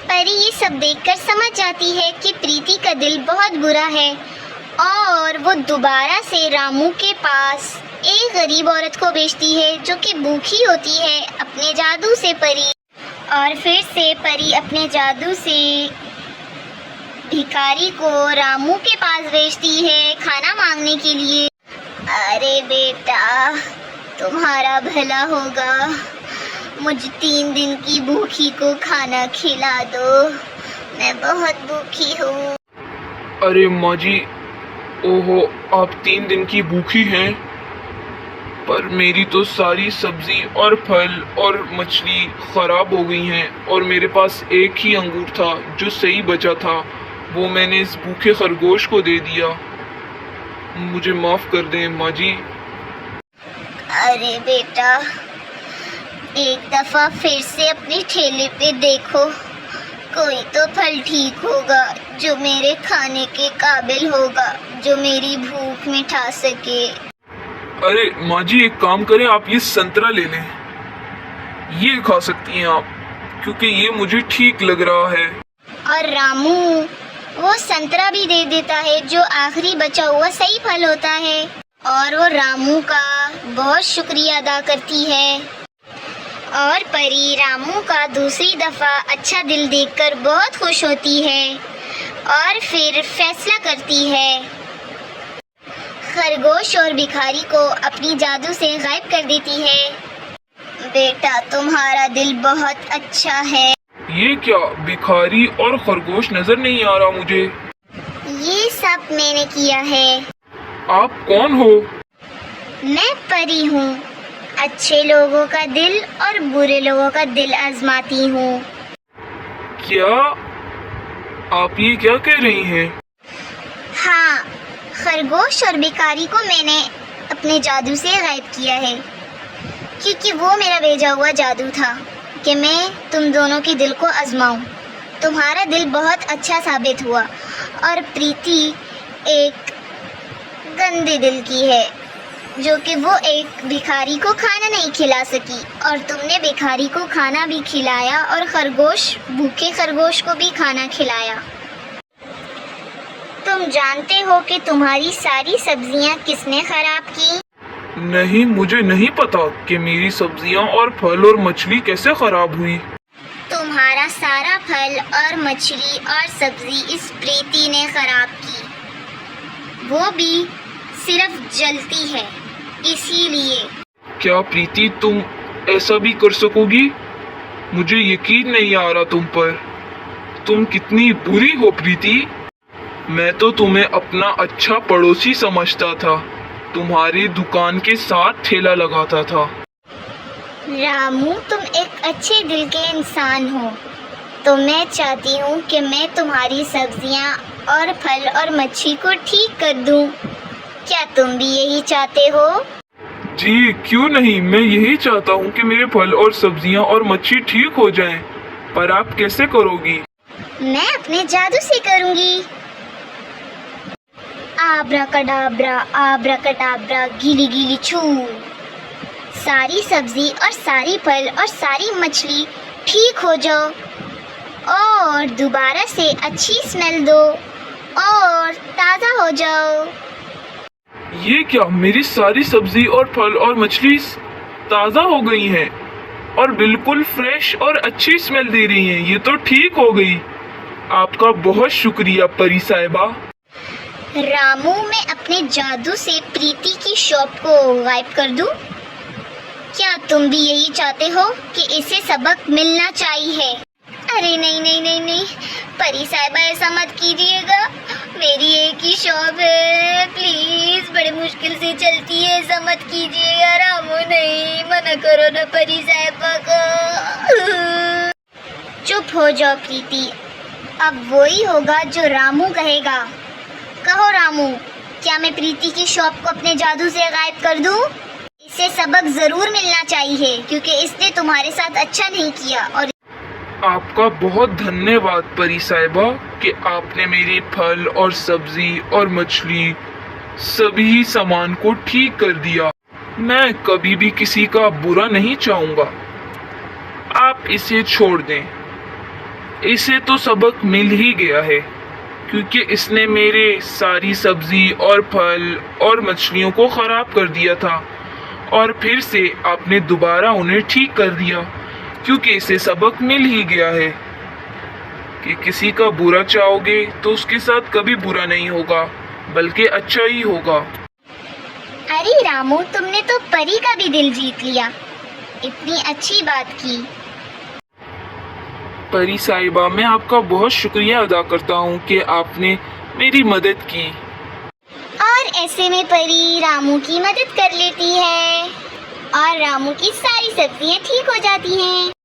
परी ये सब देखकर समझ जाती है कि प्रीति का दिल बहुत बुरा है और वो दोबारा से रामू के पास एक गरीब औरत को भेजती है जो कि भूखी होती है अपने जादू से परी। और फिर से परी अपने जादू से भिखारी को रामू के पास भेजती है खाना मांगने के लिए। अरे बेटा, तुम्हारा भला होगा, मुझे 3 दिन की भूखी को खाना खिला दो, मैं बहुत भूखी हूँ। अरे माँ जी, ओहो, आप 3 दिन की भूखी हैं, पर मेरी तो सारी सब्जी और फल और मछली खराब हो गई हैं और मेरे पास एक ही अंगूर था जो सही बचा था, वो मैंने इस भूखे खरगोश को दे दिया। मुझे माफ़ कर दें माँ जी। अरे बेटा, एक दफ़ा फिर से अपने ठेले पे देखो, कोई तो फल ठीक होगा जो मेरे खाने के काबिल होगा, जो मेरी भूख मिटा सके। अरे माँ जी, एक काम करें, आप ये संतरा ले लें, ये खा सकती हैं आप, क्योंकि ये मुझे ठीक लग रहा है। और रामू वो संतरा भी दे देता है जो आखिरी बचा हुआ सही फल होता है, और वो रामू का बहुत शुक्रिया अदा करती है। और परी रामू का दूसरी दफ़ा अच्छा दिल देखकर बहुत खुश होती है और फिर फैसला करती है, खरगोश और भिखारी को अपनी जादू से गायब कर देती है। बेटा, तुम्हारा दिल बहुत अच्छा है। ये क्या, भिखारी और खरगोश नजर नहीं आ रहा मुझे। ये सब मैंने किया है। आप कौन हो? मैं परी हूँ, अच्छे लोगों का दिल और बुरे लोगों का दिल आजमाती हूँ। क्या आप ये क्या कह रही हैं? हाँ, खरगोश और भिखारी को मैंने अपने जादू से गायब किया है, क्योंकि वो मेरा भेजा हुआ जादू था कि मैं तुम दोनों के दिल को आजमाऊं। तुम्हारा दिल बहुत अच्छा साबित हुआ और प्रीति एक गंदे दिल की है, जो कि वो एक भिखारी को खाना नहीं खिला सकी, और तुमने भिखारी को खाना भी खिलाया और भूखे खरगोश को भी खाना खिलाया। तुम जानते हो कि तुम्हारी सारी सब्जियां किसने खराब की? नहीं, मुझे नहीं पता कि मेरी सब्जियां और फल और मछली कैसे खराब हुई। तुम्हारा सारा फल और मछली और सब्जी इस प्रीति ने खराब की, वो भी सिर्फ जलती है, इसीलिए। क्या प्रीति, तुम ऐसा भी कर सकोगी? मुझे यकीन नहीं आ रहा तुम पर। तुम कितनी बुरी हो प्रीति। मैं तो तुम्हें अपना अच्छा पड़ोसी समझता था, तुम्हारी दुकान के साथ ठेला लगाता था। रामू, तुम एक अच्छे दिल के इंसान हो, तो मैं चाहती हूँ कि मैं तुम्हारी सब्जियाँ और फल और मच्छी को ठीक कर दूँ। क्या तुम भी यही चाहते हो? जी क्यों नहीं, मैं यही चाहता हूँ कि मेरे फल और सब्जियाँ और मच्छी ठीक हो जाएं। पर आप कैसे करोगी? मैं अपने जादू से करूँगी। आब्राकडाब्रा आब्राकडाब्रा गीली गीली छू, सारी सब्जी और सारी फल और सारी मछली ठीक हो जाओ और दोबारा से अच्छी स्मेल दो और ताज़ा हो जाओ। ये क्या, मेरी सारी सब्जी और फल और मछली ताज़ा हो गई हैं और बिल्कुल फ्रेश और अच्छी स्मेल दे रही हैं। ये तो ठीक हो गई। आपका बहुत शुक्रिया परी साहिबा। रामू, मैं अपने जादू से प्रीति की शॉप को गायब कर दूं? क्या तुम भी यही चाहते हो कि इसे सबक मिलना चाहिए? अरे नहीं नहीं नहीं नहीं, परी साहिबा ऐसा मत कीजिएगा, मेरी एक ही शॉप है, प्लीज, बड़े मुश्किल से चलती है, ऐसा मत कीजिएगा। रामू नहीं, मना करो ना परी साहिबा को। चुप हो जाओ प्रीति, अब वही होगा जो रामू कहेगा। कहो रामू, क्या मैं प्रीति की शॉप को अपने जादू से गायब कर दूं? इसे सबक जरूर मिलना चाहिए, क्योंकि इसने तुम्हारे साथ अच्छा नहीं किया। और आपका बहुत धन्यवाद परी साहिबा कि आपने मेरे फल और सब्जी और मछली सभी सामान को ठीक कर दिया। मैं कभी भी किसी का बुरा नहीं चाहूँगा। आप इसे छोड़ दें। इसे तो सबक मिल ही गया है, क्योंकि इसने मेरे सारी सब्जी और फल और मछलियों को खराब कर दिया था, और फिर से आपने दोबारा उन्हें ठीक कर दिया, क्योंकि इसे सबक मिल ही गया है कि किसी का बुरा चाहोगे तो उसके साथ कभी बुरा नहीं होगा, बल्कि अच्छा ही होगा। अरे रामू, तुमने तो परी का भी दिल जीत लिया। इतनी अच्छी बात की। परी साहिबा, मैं आपका बहुत शुक्रिया अदा करता हूँ कि आपने मेरी मदद की। और ऐसे में परी रामू की मदद कर लेती है और रामू की सारी सब्जियां ठीक हो जाती हैं।